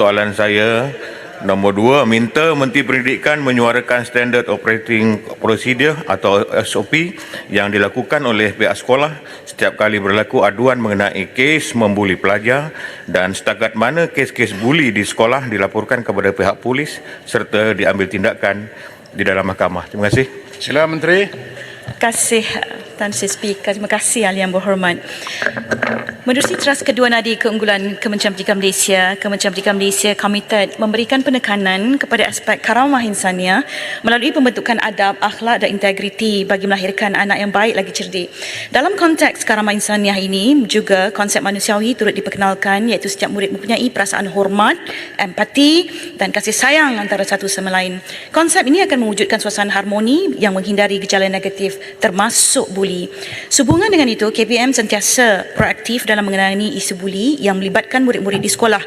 Soalan saya nombor 2, minta Menteri Pendidikan menyuarakan Standard Operating Procedure atau SOP yang dilakukan oleh pihak sekolah setiap kali berlaku aduan mengenai kes membuli pelajar dan setakat mana kes-kes buli di sekolah dilaporkan kepada pihak polis serta diambil tindakan di dalam mahkamah. Terima kasih. Sila Menteri. Terima kasih Tan Sri Speaker. Terima kasih Ahli Yang Berhormat. Menerusi teras kedua nadi keunggulan Kementerian Pendidikan Malaysia, Kementerian Pendidikan Malaysia komited memberikan penekanan kepada aspek karamah insaniah melalui pembentukan adab, akhlak dan integriti bagi melahirkan anak yang baik lagi cerdik. Dalam konteks karamah insaniah ini juga konsep manusiawi turut diperkenalkan, iaitu setiap murid mempunyai perasaan hormat, empati dan kasih sayang antara satu sama lain. Konsep ini akan mewujudkan suasana harmoni yang menghindari gejala negatif termasuk buli. Sehubungan dengan itu, KPM sentiasa proaktif dalam mengenai isu buli yang melibatkan murid-murid di sekolah.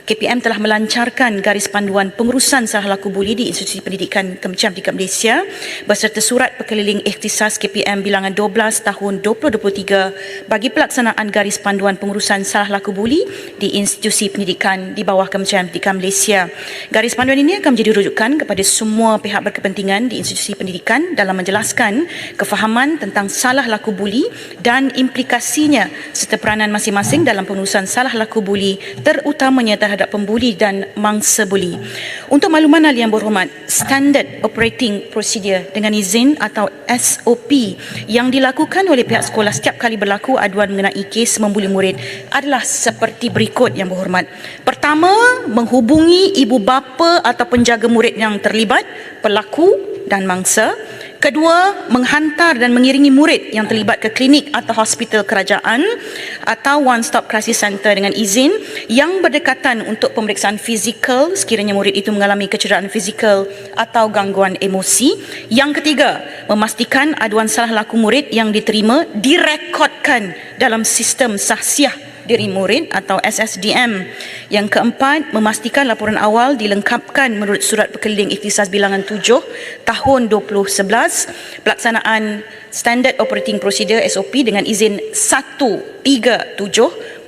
KPM telah melancarkan garis panduan pengurusan salah laku buli di Institusi Pendidikan Kementerian Pendidikan Malaysia beserta surat perkeliling ikhtisas KPM bilangan 12 tahun 2023 bagi pelaksanaan garis panduan pengurusan salah laku buli di institusi pendidikan di bawah Kementerian Pendidikan Malaysia. Garis panduan ini akan menjadi rujukan kepada semua pihak berkepentingan di institusi pendidikan dalam menjelaskan kefahaman tentang salah laku buli dan implikasinya serta peranan masing-masing dalam pengurusan salah laku buli, terutamanya terhadap pembuli dan mangsa buli. Untuk makluman Ahli Yang Berhormat, Standard Operating Procedure dengan izin atau SOP yang dilakukan oleh pihak sekolah setiap kali berlaku aduan mengenai kes membuli murid adalah seperti berikut Yang Berhormat. Pertama, menghubungi ibu bapa atau penjaga murid yang terlibat, pelaku dan mangsa. Kedua, menghantar dan mengiringi murid yang terlibat ke klinik atau hospital kerajaan atau One Stop Crisis Center dengan izin yang berdekatan untuk pemeriksaan fizikal sekiranya murid itu mengalami kecederaan fizikal atau gangguan emosi. Yang ketiga, memastikan aduan salah laku murid yang diterima direkodkan dalam sistem sahsiah diri murid atau SSDM. Yang keempat, memastikan laporan awal dilengkapkan menurut surat perkeliling ikhtisas bilangan 7 tahun 2011 pelaksanaan Standard Operating Procedure SOP dengan izin 137,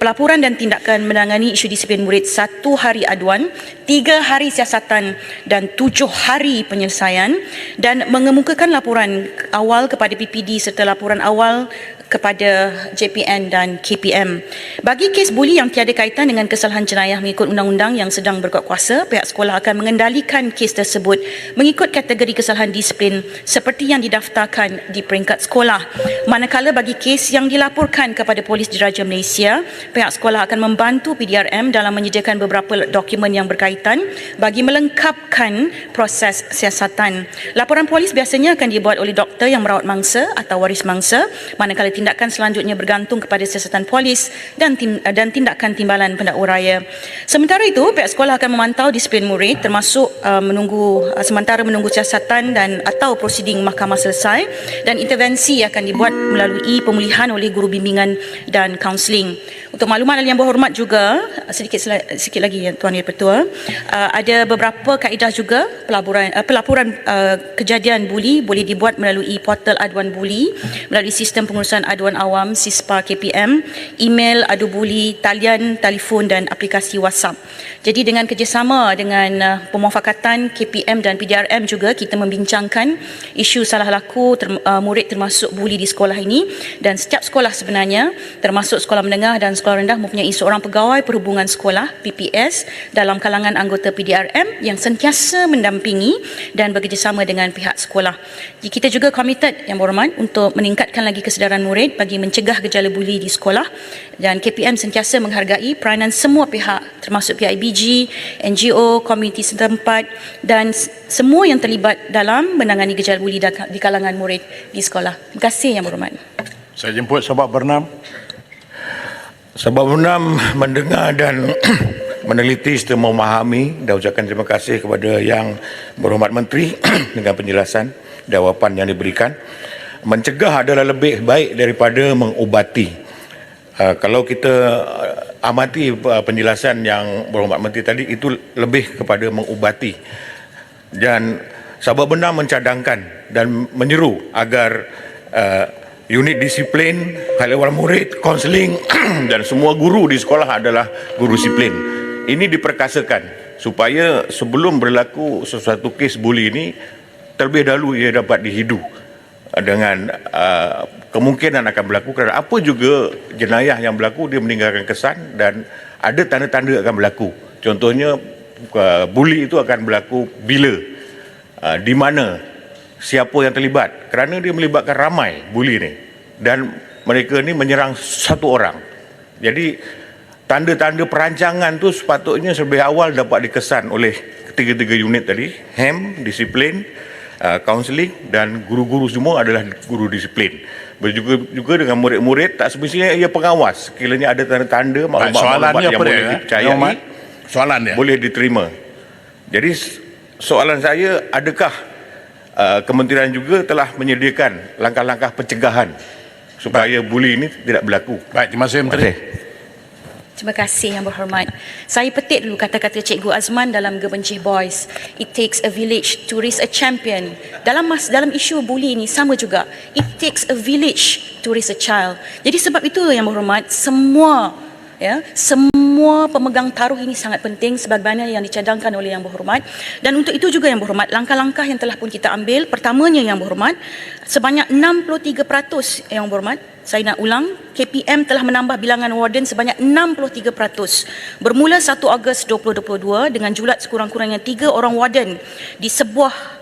pelaporan dan tindakan menangani isu disiplin murid 1 hari aduan, 3 hari siasatan dan 7 hari penyelesaian, dan mengemukakan laporan awal kepada PPD serta laporan awal kepada JPN dan KPM. Bagi kes buli yang tiada kaitan dengan kesalahan jenayah mengikut undang-undang yang sedang berkuat kuasa, pihak sekolah akan mengendalikan kes tersebut mengikut kategori kesalahan disiplin seperti yang didaftarkan di peringkat sekolah. Manakala bagi kes yang dilaporkan kepada Polis Diraja Malaysia, pihak sekolah akan membantu PDRM dalam menyediakan beberapa dokumen yang berkaitan bagi melengkapkan proses siasatan. Laporan polis biasanya akan dibuat oleh doktor yang merawat mangsa atau waris mangsa, manakala tindakan selanjutnya bergantung kepada siasatan polis dan tindakan timbalan pendakwa raya. Sementara itu, pihak sekolah akan memantau disiplin murid termasuk sementara menunggu siasatan dan atau prosiding mahkamah selesai, dan intervensi akan dibuat melalui pemulihan oleh guru bimbingan dan kaunseling. Untuk makluman Yang Berhormat juga, sikit lagi Tuan Yang Pertua, ada beberapa kaedah juga pelaporan kejadian buli boleh dibuat melalui portal aduan buli, melalui sistem pengurusan aduan awam SISPA KPM, email adu buli, talian, telefon dan aplikasi WhatsApp. Jadi dengan kerjasama dengan pemufakatan KPM dan PDRM juga, kita membincangkan isu salah laku murid termasuk buli di sekolah ini, dan setiap sekolah sebenarnya termasuk sekolah menengah dan sekolah rendah mempunyai seorang pegawai perhubungan sekolah PPS dalam kalangan anggota PDRM yang sentiasa mendampingi dan bekerjasama dengan pihak sekolah. Jadi kita juga komited Yang Berhormat untuk meningkatkan lagi kesedaran murid bagi mencegah gejala buli di sekolah, dan KPM sentiasa menghargai peranan semua pihak termasuk PIBG, NGO, komuniti setempat dan semua yang terlibat dalam menangani gejala buli di kalangan murid di sekolah. Terima kasih Yang Berhormat. Saya jemput Sabak Bernam. Sabak Bernam mendengar dan meneliti serta memahami, dan ucapkan terima kasih kepada Yang Berhormat Menteri dengan penjelasan jawapan yang diberikan. Mencegah adalah lebih baik daripada mengubati. Kalau kita amati penjelasan Yang Berhormat Menteri tadi, itu lebih kepada mengubati. Dan Sabak Bernam mencadangkan dan menyeru agar unit disiplin, hal ehwal murid, kaunseling dan semua guru di sekolah adalah guru disiplin ini diperkasakan supaya sebelum berlaku sesuatu kes buli ini, terlebih dahulu ia dapat dihidu dengan kemungkinan akan berlaku, kerana apa juga jenayah yang berlaku dia meninggalkan kesan dan ada tanda-tanda akan berlaku. Contohnya buli itu akan berlaku bila, di mana, siapa yang terlibat, kerana dia melibatkan ramai buli ni dan mereka ni menyerang satu orang. Jadi tanda-tanda perancangan tu sepatutnya lebih awal dapat dikesan oleh ketiga-tiga unit tadi, HEM, disiplin, kaunseling, dan guru-guru semua adalah guru disiplin. Begitu juga dengan murid-murid, tak semestinya ia pengawas. Sekiranya ada tanda-tanda maklumat-maklumat yang boleh dipercayai, soalan dia. boleh diterima. Jadi soalan saya, adakah kementerian juga telah menyediakan langkah-langkah pencegahan supaya buli ini tidak berlaku? Baik, terima kasih Terima Menteri. kasih. Terima kasih Yang Berhormat. Saya petik dulu kata-kata Cikgu Azman dalam Gebencih Boys. It takes a village to raise a champion. Dalam isu buli ini sama juga. It takes a village to raise a child. Jadi sebab itu Yang Berhormat, semua pemegang taruh ini sangat penting sebagaimana yang dicadangkan oleh Yang Berhormat. Dan untuk itu juga Yang Berhormat, langkah-langkah yang telah pun kita ambil, pertamanya Yang Berhormat, sebanyak 63% Yang Berhormat, saya nak ulang, KPM telah menambah bilangan warden sebanyak 63%. Bermula 1 Ogos 2022 dengan julat sekurang-kurangnya 3 orang warden di sebuah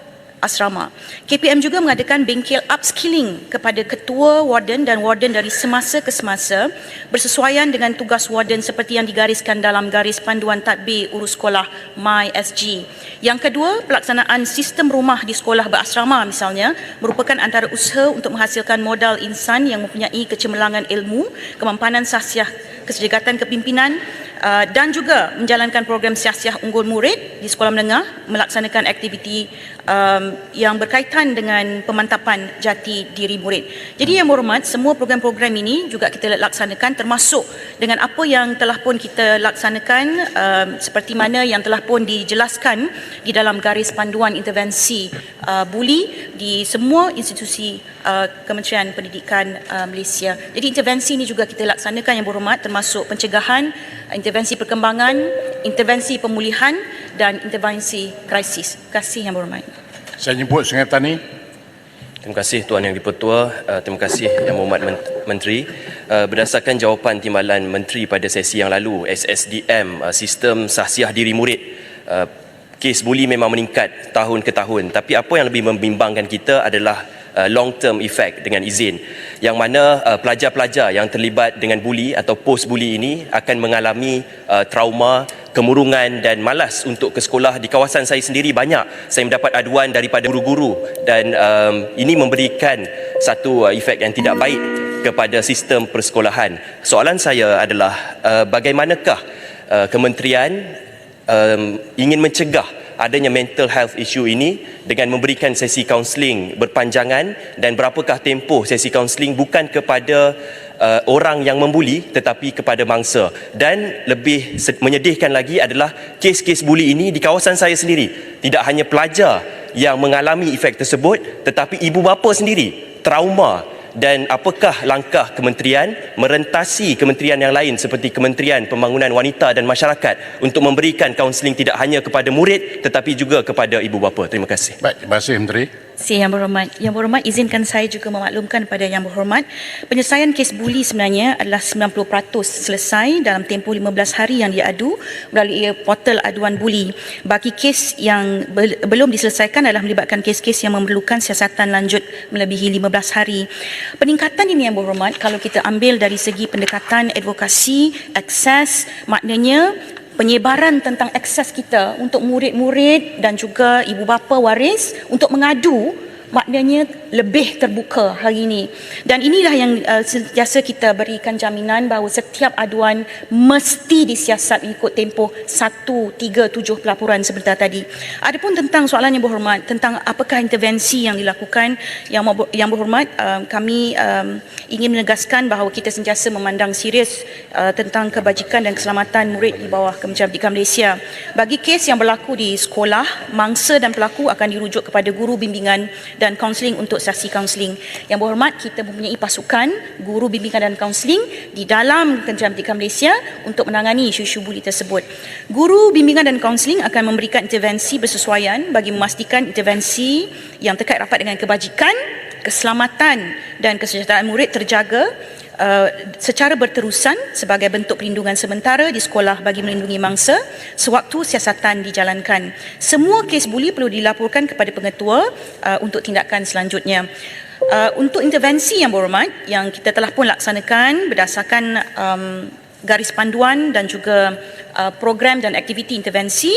asrama. KPM juga mengadakan bengkel upskilling kepada ketua warden dan warden dari semasa ke semasa bersesuaian dengan tugas warden seperti yang digariskan dalam garis panduan tadbir urus sekolah MySG. Yang kedua, pelaksanaan sistem rumah di sekolah berasrama misalnya merupakan antara usaha untuk menghasilkan modal insan yang mempunyai kecemerlangan ilmu, kemampanan sahsiah, kesedekatan kepimpinan, dan juga menjalankan program siasih unggul murid di sekolah menengah, melaksanakan aktiviti yang berkaitan dengan pemantapan jati diri murid. Jadi Yang Berhormat, semua program-program ini juga kita laksanakan, termasuk dengan apa yang telah pun kita laksanakan seperti mana yang telah pun dijelaskan di dalam garis panduan intervensi buli di semua institusi Kementerian Pendidikan Malaysia. Jadi intervensi ini juga kita laksanakan Yang Berhormat, termasuk pencegahan, intervensi perkembangan, intervensi pemulihan dan intervensi krisis. Terima kasih Yang Berhormat. Saya jemput Sungai Petani. Terima kasih Tuan Yang di-Pertua, terima kasih Yang Berhormat Menteri. Berdasarkan jawapan timbalan Menteri pada sesi yang lalu, SSDM, sistem sahsiah diri murid, kes buli memang meningkat tahun ke tahun. Tapi apa yang lebih membimbangkan kita adalah long term effect, dengan izin, yang mana pelajar-pelajar yang terlibat dengan buli atau post buli ini akan mengalami trauma, kemurungan dan malas untuk ke sekolah. Di kawasan saya sendiri banyak saya mendapat aduan daripada guru-guru dan ini memberikan satu efek yang tidak baik kepada sistem persekolahan. Soalan saya adalah bagaimanakah kementerian ingin mencegah adanya mental health issue ini dengan memberikan sesi kaunseling berpanjangan, dan berapakah tempoh sesi kaunseling bukan kepada orang yang membuli tetapi kepada mangsa. Dan lebih menyedihkan lagi adalah kes-kes buli ini di kawasan saya sendiri, tidak hanya pelajar yang mengalami efek tersebut tetapi ibu bapa sendiri trauma. Dan apakah langkah kementerian merentasi kementerian yang lain seperti Kementerian Pembangunan Wanita dan Masyarakat untuk memberikan kaunseling tidak hanya kepada murid tetapi juga kepada ibu bapa? Terima kasih. Baik, terima kasih Menteri. Terima kasih Yang Berhormat. Yang Berhormat, izinkan saya juga memaklumkan kepada Yang Berhormat, penyelesaian kes buli sebenarnya adalah 90% selesai dalam tempoh 15 hari yang diadu melalui portal aduan buli. Bagi kes yang belum diselesaikan adalah melibatkan kes-kes yang memerlukan siasatan lanjut melebihi 15 hari. Peningkatan ini Yang Berhormat, kalau kita ambil dari segi pendekatan advokasi, akses, maknanya penyebaran tentang akses kita untuk murid-murid dan juga ibu bapa waris untuk mengadu, maknanya lebih terbuka hari ini. Dan inilah yang sentiasa kita berikan jaminan bahawa setiap aduan mesti disiasat mengikut tempoh 137 pelaporan sebentar tadi. Adapun tentang soalan Yang Berhormat tentang apakah intervensi yang dilakukan, Yang Berhormat, kami ingin menegaskan bahawa kita sentiasa memandang serius tentang kebajikan dan keselamatan murid di bawah Kementerian Pendidikan Malaysia. Bagi kes yang berlaku di sekolah, mangsa dan pelaku akan dirujuk kepada guru bimbingan dan kaunseling untuk sesi kaunseling. Yang berhormat, kita mempunyai pasukan guru bimbingan dan kaunseling di dalam Kementerian Pendidikan Malaysia untuk menangani isu-isu buli tersebut. Guru bimbingan dan kaunseling akan memberikan intervensi bersesuaian bagi memastikan intervensi yang terkait rapat dengan kebajikan, keselamatan dan kesejahteraan murid terjaga secara berterusan sebagai bentuk perlindungan sementara di sekolah bagi melindungi mangsa sewaktu siasatan dijalankan. Semua kes buli perlu dilaporkan kepada pengetua untuk tindakan selanjutnya. Untuk intervensi yang berhormat yang kita telah pun laksanakan berdasarkan garis panduan dan juga program dan aktiviti intervensi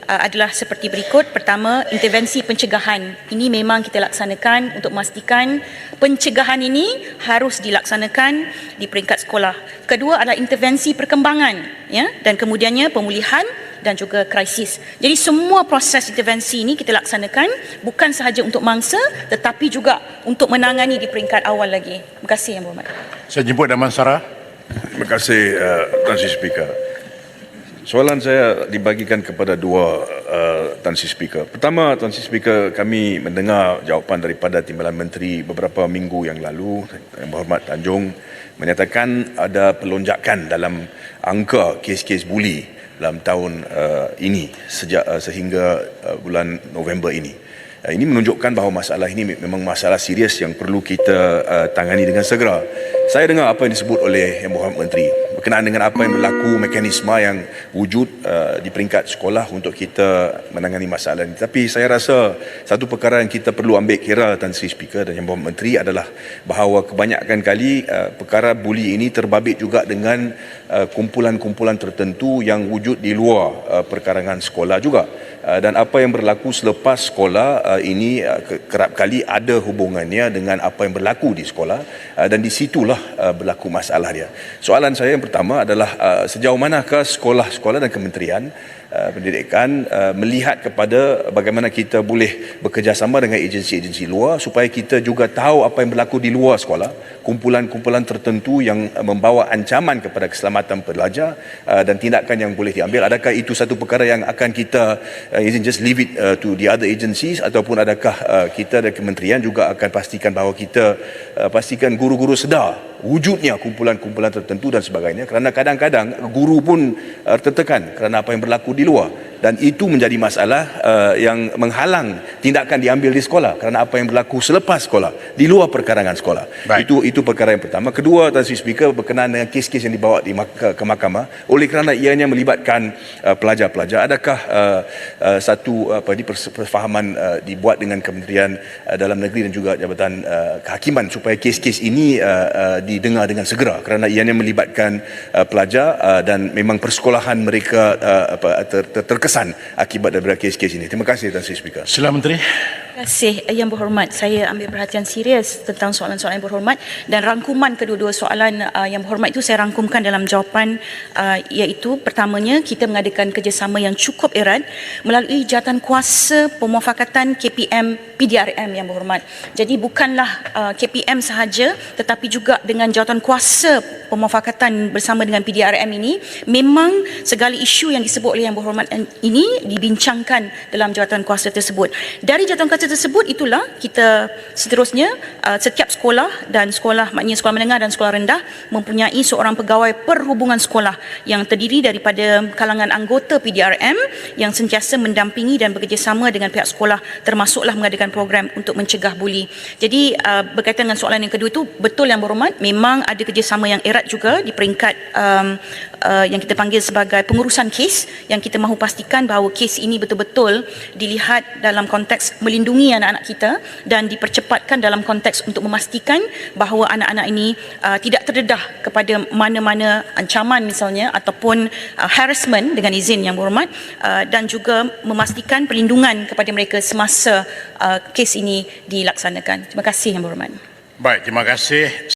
adalah seperti berikut. Pertama, intervensi pencegahan. Ini memang kita laksanakan untuk memastikan pencegahan ini harus dilaksanakan di peringkat sekolah. Kedua adalah intervensi perkembangan, ya, dan kemudiannya pemulihan dan juga krisis. Jadi semua proses intervensi ini kita laksanakan bukan sahaja untuk mangsa tetapi juga untuk menangani di peringkat awal lagi. Terima kasih Yang Berhormat. Saya jemput Damansara. Terima kasih Tan Sri Speaker. Soalan saya dibagikan kepada dua Tan Sri Speaker. Pertama, Tan Sri Speaker, kami mendengar jawapan daripada Timbalan Menteri beberapa minggu yang lalu, Yang Berhormat Tanjung, menyatakan ada pelonjakan dalam angka kes-kes buli dalam tahun ini sehingga bulan November ini. Ini menunjukkan bahawa masalah ini memang masalah serius yang perlu kita tangani dengan segera. Saya dengar apa yang disebut oleh Yang Berhormat Menteri berkenaan dengan apa yang berlaku, mekanisme yang wujud di peringkat sekolah untuk kita menangani masalah ini. Tapi saya rasa satu perkara yang kita perlu ambil kira, Tan Sri Speaker dan Yang Berhormat Menteri, adalah bahawa kebanyakan kali perkara buli ini terbabit juga dengan kumpulan-kumpulan tertentu yang wujud di luar perkarangan sekolah juga. Dan apa yang berlaku selepas sekolah ini kerap kali ada hubungannya dengan apa yang berlaku di sekolah, dan di situlah berlaku masalah dia. Soalan saya yang pertama adalah sejauh manakah sekolah-sekolah dan kementerian pendidikan melihat kepada bagaimana kita boleh bekerjasama dengan agensi-agensi luar supaya kita juga tahu apa yang berlaku di luar sekolah, kumpulan-kumpulan tertentu yang membawa ancaman kepada keselamatan pelajar dan tindakan yang boleh diambil. Adakah itu satu perkara yang akan kita isn't just leave it to the other agencies, ataupun adakah kita dan kementerian juga akan pastikan bahawa kita pastikan guru-guru sedar wujudnya kumpulan-kumpulan tertentu dan sebagainya, kerana kadang-kadang guru pun tertekan kerana apa yang berlaku di luar, dan itu menjadi masalah yang menghalang tindakan diambil di sekolah kerana apa yang berlaku selepas sekolah di luar perkarangan sekolah. Itu perkara yang pertama. Kedua, Tan Sri Speaker, berkenaan dengan kes-kes yang dibawa ke mahkamah oleh kerana ianya melibatkan pelajar-pelajar, adakah satu perfahaman dibuat dengan Kementerian Dalam Negeri dan juga Jabatan Kehakiman supaya kes-kes ini didengar dengan segera kerana ianya melibatkan pelajar dan memang persekolahan mereka terkesan akibat daripada kes-kes ini. Terima kasih, Tan Sri Speaker. Sila Menteri. Terima kasih Yang Berhormat. Saya ambil perhatian serius tentang soalan-soalan Yang Berhormat, dan rangkuman kedua-dua soalan Yang Berhormat itu saya rangkumkan dalam jawapan, iaitu pertamanya, kita mengadakan kerjasama yang cukup erat melalui jawatan kuasa pemufakatan KPM PDRM Yang Berhormat. Jadi bukanlah KPM sahaja tetapi juga dengan jawatan kuasa pemufakatan bersama dengan PDRM ini, memang segala isu yang disebut oleh Yang Berhormat ini dibincangkan dalam jawatan kuasa tersebut. Dari jawatan kuasa tersebut itulah kita seterusnya setiap sekolah, dan sekolah maknanya sekolah menengah dan sekolah rendah, mempunyai seorang pegawai perhubungan sekolah yang terdiri daripada kalangan anggota PDRM yang sentiasa mendampingi dan bekerjasama dengan pihak sekolah, termasuklah mengadakan program untuk mencegah buli. Jadi berkaitan dengan soalan yang kedua itu, betul Yang Berhormat, memang ada kerjasama yang erat juga di peringkat yang kita panggil sebagai pengurusan kes, yang kita mahu pastikan bahawa kes ini betul-betul dilihat dalam konteks melindungi anak-anak kita dan dipercepatkan dalam konteks untuk memastikan bahawa anak-anak ini tidak terdedah kepada mana-mana ancaman misalnya ataupun harassment dengan izin Yang Berhormat, dan juga memastikan perlindungan kepada mereka semasa kes ini dilaksanakan. Terima kasih Yang Berhormat. Baik, terima kasih.